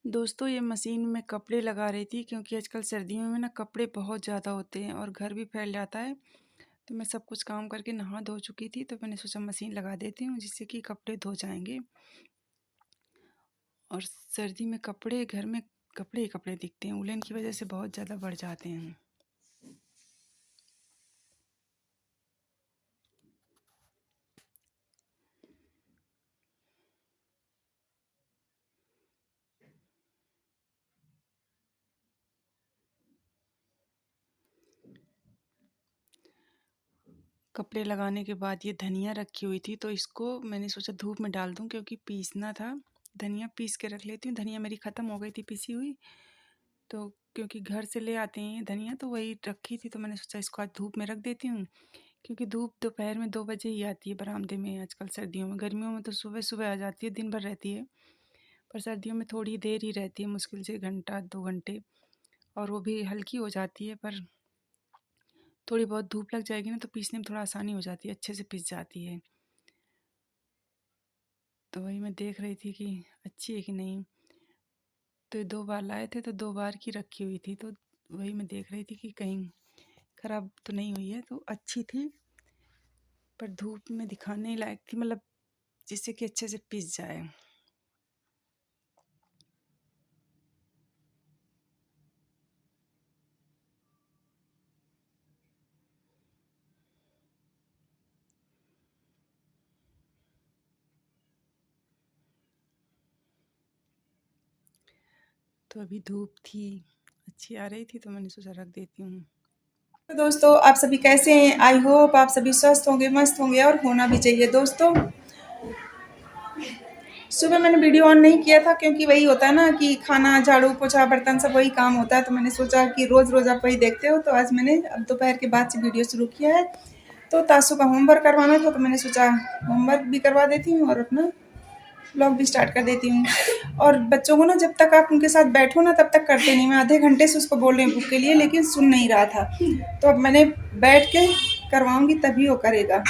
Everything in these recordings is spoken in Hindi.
दोस्तों ये मशीन में कपड़े लगा रही थी क्योंकि आजकल सर्दियों में ना कपड़े बहुत ज़्यादा होते हैं और घर भी फैल जाता है। तो मैं सब कुछ काम करके नहा धो चुकी थी, तो मैंने सोचा मशीन लगा देती हूँ जिससे कि कपड़े धो जाएंगे। और सर्दी में कपड़े घर में कपड़े ही कपड़े दिखते हैं, उलन की वजह से बहुत ज़्यादा बढ़ जाते हैं। कपड़े लगाने के बाद ये धनिया रखी हुई थी, तो इसको मैंने सोचा धूप में डाल दूं क्योंकि पीसना था। धनिया पीस के रख लेती हूँ। धनिया मेरी ख़त्म हो गई थी पिसी हुई, तो क्योंकि घर से ले आते हैं धनिया, तो वही रखी थी, तो मैंने सोचा इसको आज धूप में रख देती हूँ। क्योंकि धूप दोपहर में 2 बजे ही आती है बरामदे में आजकल सर्दियों में। गर्मियों में तो सुबह-सुबह आ जाती है, दिन भर रहती है। पर सर्दियों में थोड़ी देर ही रहती है, मुश्किल से घंटा 2 घंटे, और वो भी हल्की हो जाती है। पर थोड़ी बहुत धूप लग जाएगी ना तो पीसने में थोड़ा आसानी हो जाती है, अच्छे से पिस जाती है। तो वही मैं देख रही थी कि अच्छी है कि नहीं। तो 2 बार लाए थे, तो 2 बार की रखी हुई थी, तो वही मैं देख रही थी कि कहीं ख़राब तो नहीं हुई है, तो अच्छी थी। पर धूप में दिखाने लायक थी, मतलब जिससे कि अच्छे से पिस जाए। तो अभी धूप थी, अच्छी आ रही थी, तो मैंने सोचा रख देती हूँ। तो दोस्तों आप सभी कैसे हैं। आई होप आप सभी स्वस्थ होंगे, मस्त होंगे और होना भी चाहिए। दोस्तों सुबह मैंने वीडियो ऑन नहीं किया था क्योंकि वही होता है ना कि खाना, झाड़ू, पोछा, बर्तन सब वही काम होता है। तो मैंने सोचा कि रोज़ रोज़ आप वही देखते हो, तो आज मैंने अब दोपहर के बाद से वीडियो शुरू किया है। तो तासु का होमवर्क करवाना था, तो मैंने सोचा होमवर्क भी करवा देती हूँ और अपना ब्लॉग भी स्टार्ट कर देती हूँ। और बच्चों को ना जब तक आप उनके साथ बैठो ना तब तक करते नहीं। मैं आधे घंटे से उसको बोल रही हूँ बुक के लिए, लेकिन सुन नहीं रहा था। तो अब मैंने बैठ के करवाऊंगी तभी वो करेगा।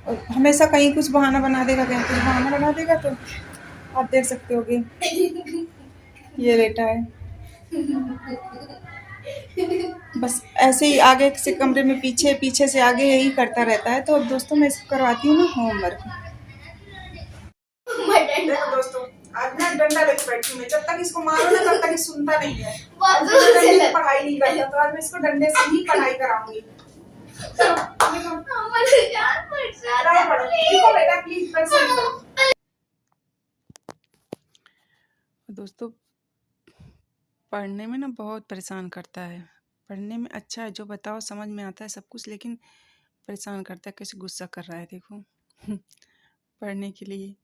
और हमेशा कहीं कुछ बहाना बना देगा, कहीं कुछ बहाना बना देगा, तो आप देख सकते होगे। ये बेटा है, बस ऐसे ही आगे से कमरे में पीछे, पीछे से आगे, यही करता रहता है। तो अब दोस्तों मैं इसको करवाती हूँ ना होमवर्क। देखो दोस्तों, आज मैं डंडा लेके बैठी हूँ। जब तक इसको मारो ना तब तक ये सुनता नहीं है। आज मैं डंडे से पढ़ाई नहीं करता, तो आज मैं इसको डंडे से ही पढ़ाई कराऊंगी। बेटा प्लीज दोस्तों पढ़ने में ना बहुत परेशान करता है। पढ़ने में अच्छा है, जो बताओ समझ में आता है सब कुछ, लेकिन परेशान करता है। कैसे गुस्सा कर रहा है देखो पढ़ने के लिए।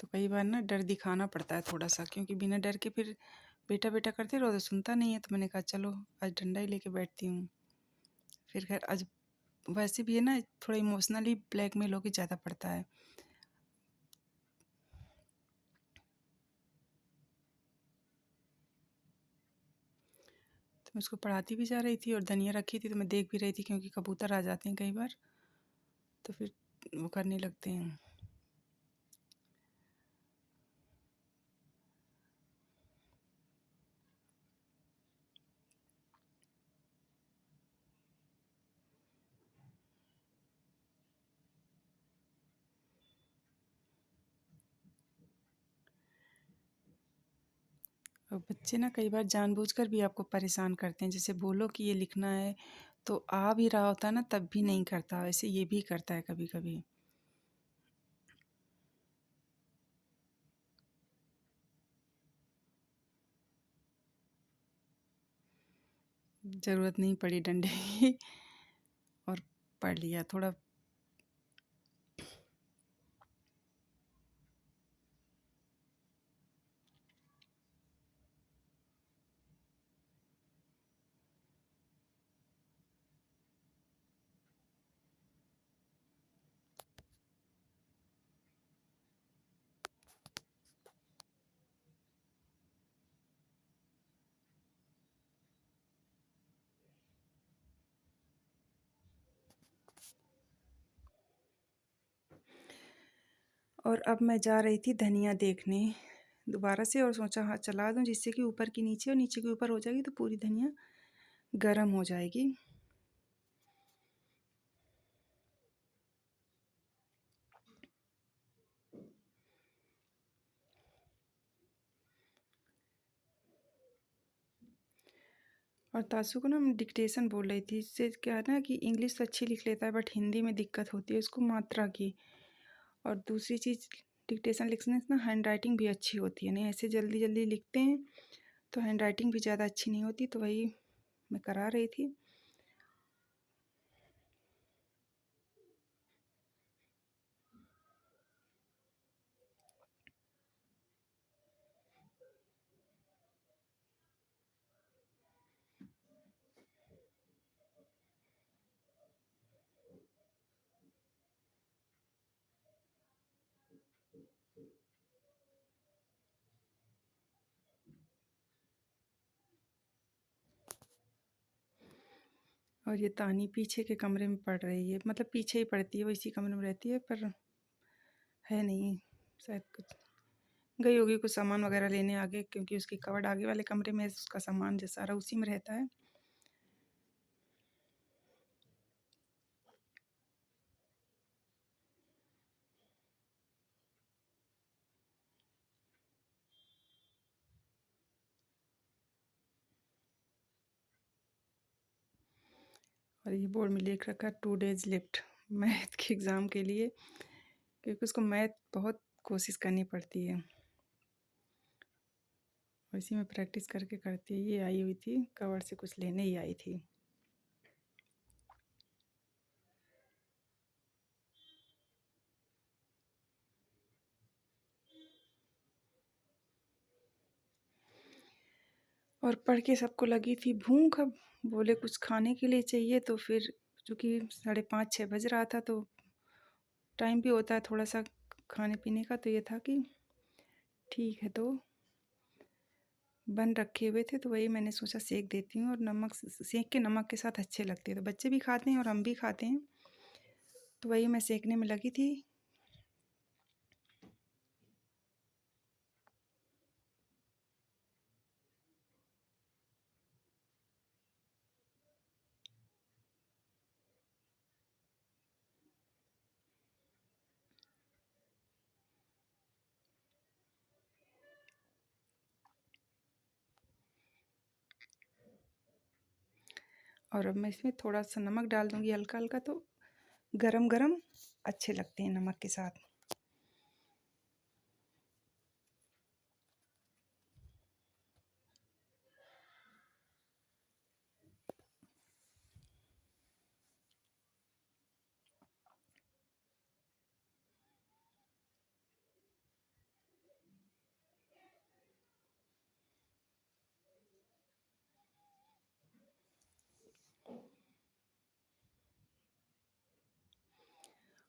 तो कई बार ना डर दिखाना पड़ता है थोड़ा सा, क्योंकि बिना डर के फिर बेटा बेटा करते रहो तो सुनता नहीं है। तो मैंने कहा चलो आज डंडा ही लेके बैठती हूँ। फिर खैर आज वैसे भी है ना, थोड़ा इमोशनली ब्लैकमेल होके ज़्यादा पड़ता है। तो मैं उसको पढ़ाती भी जा रही थी और धनिया रखी थी, तो मैं देख भी रही थी क्योंकि कबूतर आ जाते हैं कई बार, तो फिर वो करने लगते हैं। और बच्चे ना कई बार जानबूझकर भी आपको परेशान करते हैं। जैसे बोलो कि ये लिखना है, तो आ भी रहा होता है ना तब भी नहीं करता। वैसे ये भी करता है कभी कभी। ज़रूरत नहीं पड़ी डंडे की और पढ़ लिया थोड़ा। और अब मैं जा रही थी धनिया देखने दोबारा से, और सोचा हाँ चला दूँ जिससे कि ऊपर की नीचे और नीचे के ऊपर हो जाएगी तो पूरी धनिया गर्म हो जाएगी। और तासु को ना मैं डिक्टेशन बोल रही थी, इससे क्या है ना कि इंग्लिश तो अच्छी लिख लेता है बट हिंदी में दिक्कत होती है उसको मात्रा की। और दूसरी चीज़, डिक्टेशन लिखने से ना हैंड राइटिंग भी अच्छी होती है, नहीं ऐसे जल्दी जल्दी लिखते हैं तो हैंड राइटिंग भी ज़्यादा अच्छी नहीं होती, तो वही मैं करा रही थी। और ये तानी पीछे के कमरे में पढ़ रही है, मतलब पीछे ही पढ़ती है, वो इसी कमरे में रहती है पर है नहीं, शायद कुछ गई होगी कुछ सामान वगैरह लेने आगे, क्योंकि उसकी कबर्ड आगे वाले कमरे में उसका सामान जो सारा उसी में रहता है। और ये बोर्ड में लिख रखा 2 days लेफ्ट मैथ के एग्ज़ाम के लिए, क्योंकि उसको मैथ बहुत कोशिश करनी पड़ती है, इसी में प्रैक्टिस करके करती है। ये आई हुई थी कबर्ड से कुछ लेने ही आई थी। और पढ़ के सबको लगी थी भूख, अब बोले कुछ खाने के लिए चाहिए, तो फिर चूँकि 5:30-6 बज रहा था तो टाइम भी होता है थोड़ा सा खाने पीने का, तो ये था कि ठीक है, तो बन रखे हुए थे तो वही मैंने सोचा सेक देती हूँ, और नमक सेक के नमक के साथ अच्छे लगते हैं, तो बच्चे भी खाते हैं और हम भी खाते हैं, तो वही मैं सेकने में लगी थी। और अब मैं इसमें थोड़ा सा नमक डाल दूँगी हल्का हल्का, तो गरम गरम अच्छे लगते हैं नमक के साथ।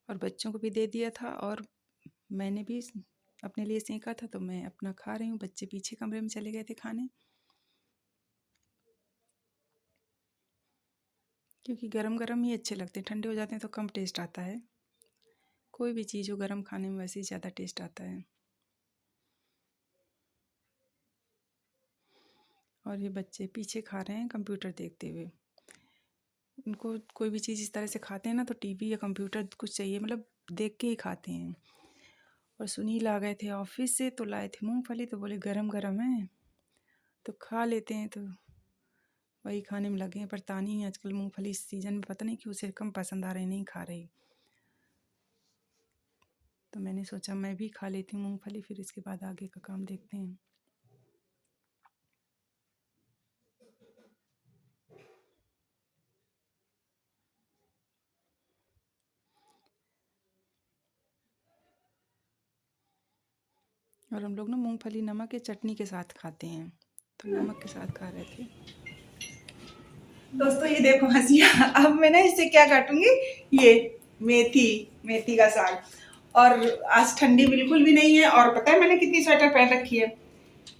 और बच्चों को भी दे दिया था, और मैंने भी अपने लिए सेंका था, तो मैं अपना खा रही हूँ। बच्चे पीछे कमरे में चले गए थे खाने, क्योंकि गरम गरम ही अच्छे लगते हैं, ठंडे हो जाते हैं तो कम टेस्ट आता है। कोई भी चीज़ हो गरम खाने में वैसे ही ज़्यादा टेस्ट आता है। और ये बच्चे पीछे खा रहे हैं कंप्यूटर देखते हुए। उनको कोई भी चीज़ इस तरह से खाते हैं ना तो टीवी या कंप्यूटर कुछ चाहिए, मतलब देख के ही खाते हैं। और सुनील आ गए थे ऑफिस से तो लाए थे मूंगफली, तो बोले गरम गरम है तो खा लेते हैं, तो वही खाने में लगे हैं। पर तानी आजकल मूंगफली इस सीज़न में पता नहीं क्यों उसे कम पसंद आ रही, नहीं खा रही, तो मैंने सोचा मैं भी खा लेती हूँ मूंगफली, फिर इसके बाद आगे का काम देखते हैं। और हम लोग ना मूंगफली नमक या चटनी के साथ खाते हैं, तो नमक के साथ खा रहे थे। दोस्तों ये देखो हंसिया, अब मैं ना इससे क्या काटूंगी, ये मेथी का साग। और आज ठंडी बिल्कुल भी नहीं है, और पता है मैंने कितनी स्वेटर पहन रखी है,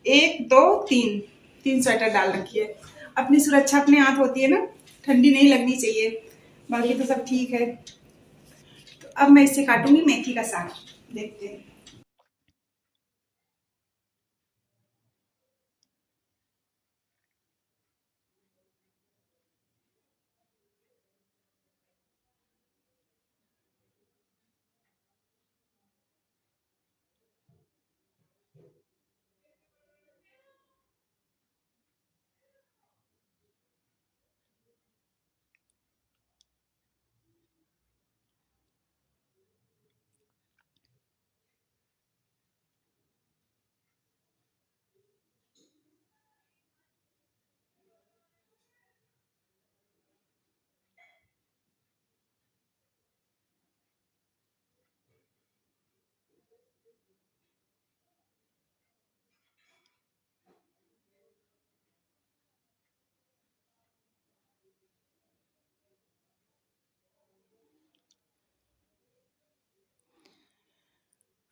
1 2 3 3 स्वेटर डाल रखी है। अपनी सुरक्षा अपने हाथ होती है ना, ठंडी नहीं लगनी चाहिए, बाकी तो सब ठीक है। तो अब मैं इससे काटूंगी मेथी का साग। देखते हैं।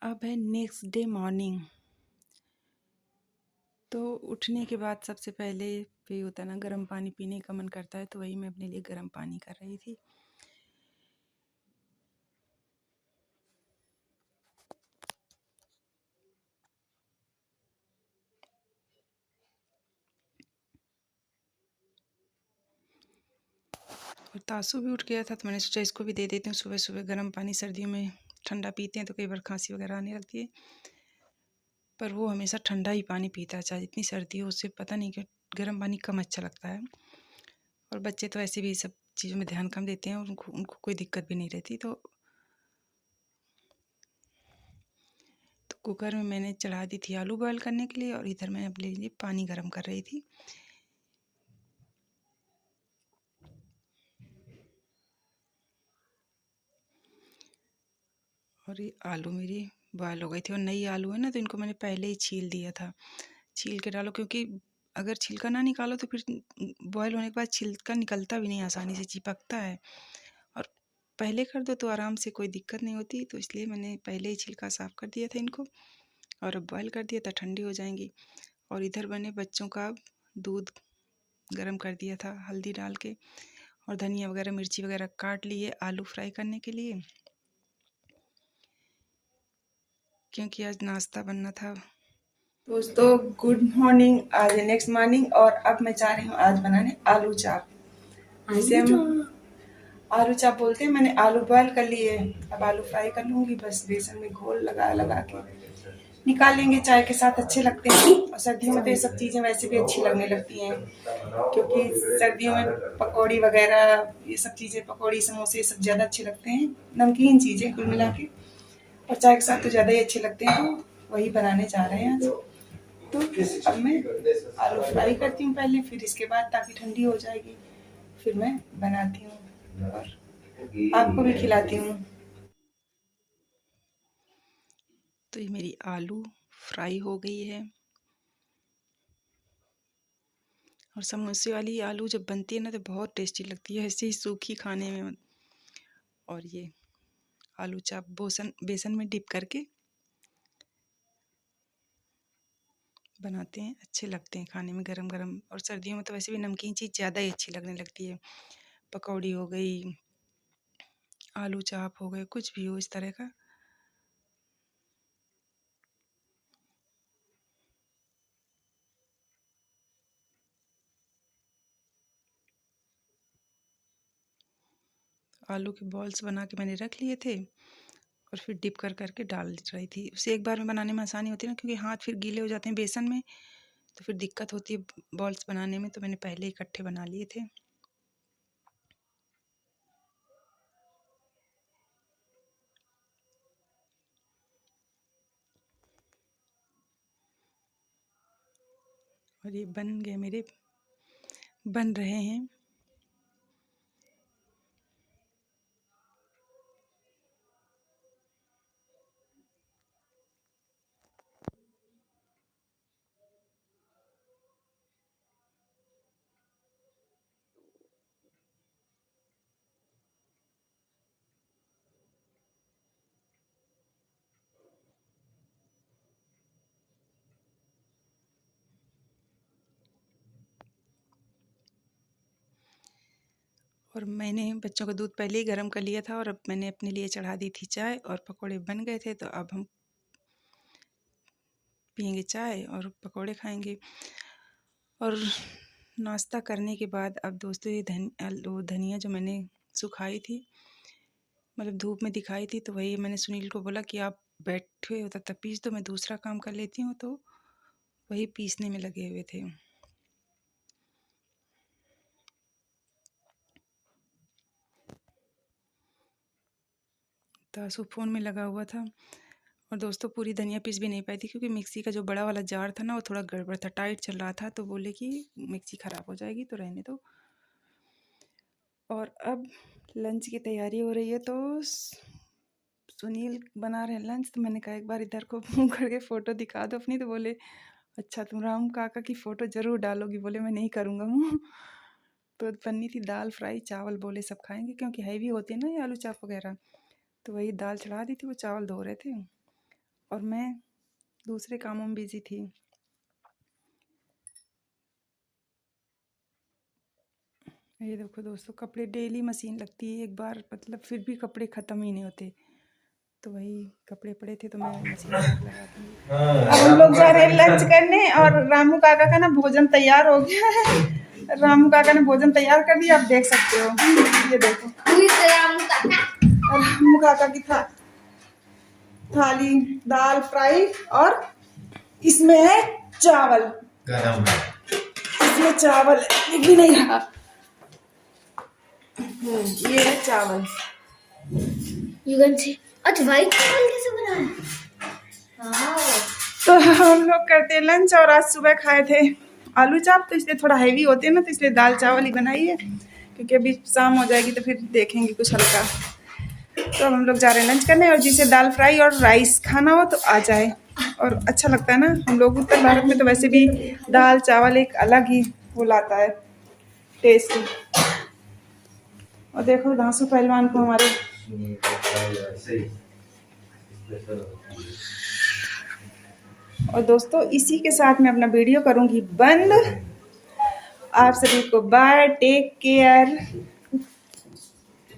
अब है नेक्स्ट डे मॉर्निंग। तो उठने के बाद सबसे पहले वही होता है ना, गर्म पानी पीने का मन करता है, तो वही मैं अपने लिए गर्म पानी कर रही थी। और तासु भी उठ गया था, तो मैंने सोचा इसको भी दे देती हूँ। सुबह सुबह गर्म पानी, सर्दियों में ठंडा पीते हैं तो कई बार खांसी वगैरह आने लगती है, पर वो हमेशा ठंडा ही पानी पीता है, चाहे जितनी सर्दी हो। उससे पता नहीं क्यों गर्म पानी कम अच्छा लगता है। और बच्चे तो ऐसे भी सब चीज़ों में ध्यान कम देते हैं, और उनको उनको कोई दिक्कत भी नहीं रहती। तो कुकर में मैंने चढ़ा दी थी आलू बॉयल करने के लिए, और इधर मैं अपने लिए पानी गर्म कर रही थी। और ये आलू मेरी बॉयल हो गई थी, और नई आलू है ना, तो इनको मैंने पहले ही छील दिया था। छील के डालो, क्योंकि अगर छिलका ना निकालो तो फिर बॉयल होने के बाद छिलका निकलता भी नहीं, आसानी से चिपकता है। और पहले कर दो तो आराम से, कोई दिक्कत नहीं होती। तो इसलिए मैंने पहले ही छिलका साफ़ कर दिया था इनको, और अब बॉयल कर दिया था, ठंडी हो जाएंगी। और इधर मैंने बच्चों का दूध गरम कर दिया था हल्दी डाल के, और धनिया वगैरह मिर्ची वगैरह काट लिए आलू फ्राई करने के लिए, क्योंकि आज नाश्ता बनना था। दोस्तों गुड मॉर्निंग, आज है नेक्स्ट मॉर्निंग और अब मैं जा रही हूँ आज बनाने आलू चाप, जिसे हम आलू चाप बोलते हैं। मैंने आलू बॉयल कर लिए, अब आलू फ्राई कर लूंगी, बस बेसन में घोल लगा लगा के निकाल लेंगे। चाय के साथ अच्छे लगते हैं, और सर्दियों में तो ये सब चीज़ें वैसे भी अच्छी लगने लगती हैं, क्योंकि सर्दियों में पकौड़ी वगैरह, ये सब चीज़ें, पकौड़ी समोसे, ये सब ज़्यादा अच्छे लगते हैं, नमकीन चीज़ें कुल मिला के, और चाय के साथ तो ज़्यादा ही अच्छे लगते हैं। तो वही बनाने जा रहे हैं आज। तो अब मैं आलू फ्राई करती हूँ पहले, फिर इसके बाद, ताकि ठंडी हो जाएगी, फिर मैं बनाती हूँ और आपको भी खिलाती हूँ। तो ये मेरी आलू फ्राई हो गई है। और समोसे वाली आलू जब बनती है ना, तो बहुत टेस्टी लगती है, ऐसे ही सूखी खाने में। और ये आलू चाप बेसन में डिप करके बनाते हैं, अच्छे लगते हैं खाने में गरम गरम। और सर्दियों में तो वैसे भी नमकीन चीज़ ज़्यादा ही अच्छी लगने लगती है। पकौड़ी हो गई, आलू चाप हो गए, कुछ भी हो इस तरह का। आलू के बॉल्स बना के मैंने रख लिए थे, और फिर डिप कर करके डाल रही थी। उसे एक बार में बनाने में आसानी होती है ना, क्योंकि हाथ फिर गीले हो जाते हैं बेसन में, तो फिर दिक्कत होती है बॉल्स बनाने में। तो मैंने पहले इकट्ठे बना लिए थे। और ये बन गए मेरे, बन रहे हैं। और मैंने बच्चों का दूध पहले ही गर्म कर लिया था और अब मैंने अपने लिए चढ़ा दी थी चाय और पकोड़े बन गए थे, तो अब हम पियेंगे चाय और पकोड़े खाएंगे। और नाश्ता करने के बाद अब दोस्तों ये धनिया जो मैंने सुखाई थी, मतलब धूप में दिखाई थी, तो वही मैंने सुनील को बोला कि आप बैठे हो तब तक पीस दो, मैं दूसरा काम कर लेती हूँ, तो वही पीसने में लगे हुए थे। तासु फ़ोन में लगा हुआ था। और दोस्तों पूरी धनिया पीस भी नहीं पाई थी क्योंकि मिक्सी का जो बड़ा वाला जार था ना वो थोड़ा गड़बड़ था, टाइट चल रहा था, तो बोले कि मिक्सी ख़राब हो जाएगी तो रहने दो। और अब लंच की तैयारी हो रही है, तो सुनील बना रहे हैं लंच, तो मैंने कहा एक बार इधर को मुँह करके फ़ोटो दिखा दो अपनी, तो बोले अच्छा तुम राम काका की फ़ोटो ज़रूर डालोगी। बोले मैं नहीं करूँगा मुँह। तो बनी थी दाल फ्राई, चावल बोले सब खाएंगे क्योंकि हैवी होते हैं ना ये आलू चाप वगैरह, तो वही दाल चढ़ा दी थी, वो चावल धो रहे थे और मैं दूसरे कामों में बिजी थी। ये देखो दोस्तों, कपड़े डेली मशीन लगती है एक बार, मतलब फिर भी कपड़े ख़त्म ही नहीं होते, तो वही कपड़े पड़े थे तो मैं मशीन लगा दी। अब हम लोग जा रहे हैं लंच करने और रामू काका का ना भोजन तैयार हो गया है। रामू काका ने भोजन तैयार कर दिया, आप देख सकते हो। ये देखो रामू काका की थाली, दाल फ्राई और इसमें है चावल, इसमें चावल दिख भी नहीं रहा। ये है चावल। अच्छा भाई चावल कैसे बना है? तो हम लोग करते हैं लंच और आज सुबह खाए थे आलू चाप, तो इसलिए थोड़ा हैवी होते हैं ना, तो इसलिए दाल चावल ही बनाई है क्योंकि अभी शाम हो जाएगी तो फिर देखेंगे कुछ हल्का। तो अब हम लोग जा रहे हैं लंच करने, और जिसे दाल फ्राई और राइस खाना हो तो आ जाए, और अच्छा लगता है ना। हम लोग उत्तर भारत में तो वैसे भी दाल चावल एक अलग ही वो लाता है टेस्ट। और देखो धांसू पहलवान को हमारे और दोस्तों इसी के साथ मैं अपना वीडियो करूंगी बंद। आप सभी को बाय, टेक केयर।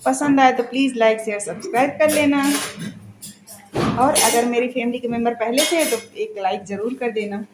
पसंद आए तो प्लीज़ लाइक शेयर सब्सक्राइब कर लेना, और अगर मेरी फैमिली के मेंबर पहले से हैं तो एक लाइक ज़रूर कर देना।